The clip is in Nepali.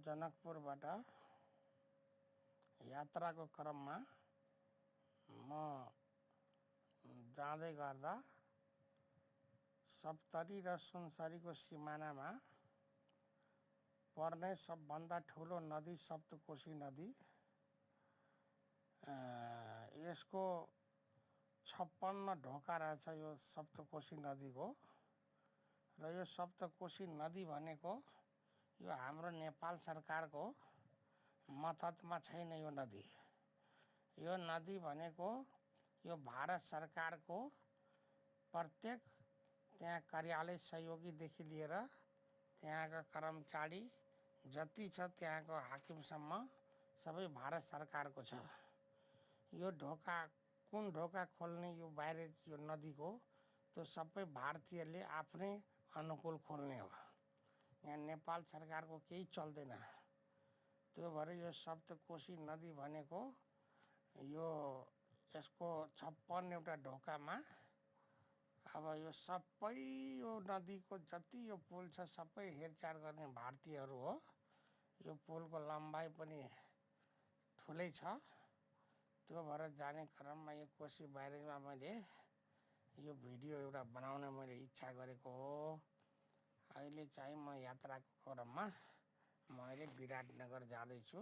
जनकपुरबाट यात्राको क्रममा म जाँदै गर्दा सप्तरी र सुनसरीको सिमानामा पर्ने सबभन्दा ठुलो नदी सप्तकोशी नदी। यसको 56 ढोका रहेछ यो सप्तकोशी नदीको। र यो सप्तकोशी नदी भनेको यो हाम्रो नेपाल सरकारको मतहतमा छैन। यो नदी भनेको यो भारत सरकारको प्रत्येक त्यहाँ कार्यालय सहयोगीदेखि लिएर त्यहाँका कर्मचारी जति छ त्यहाँको हाकिमसम्म सबै भारत सरकारको छ। यो ढोका कुन ढोका खोल्ने यो बाहिर यो नदीको त्यो सबै भारतीयले आफ्नै अनुकूल खोल्ने हो। यहाँ नेपाल सरकारको केही चल्दैन। त्यो भएर यो सप्तकोशी नदी भनेको यो यसको 56वटा ढोकामा अब यो सबै यो नदीको जति यो पुल छ सबै हेरचाह गर्ने भारतीयहरू हो। यो पुलको लम्बाइ पनि ठुलै छ। त्यो भएर जाने क्रममा यो कोशी ब्यारेजमा मैले यो भिडियो एउटा बनाउने मैले इच्छा गरेको हो। अहिले चाहिँ म यात्राको क्रममा म अहिले विराटनगर जाँदैछु।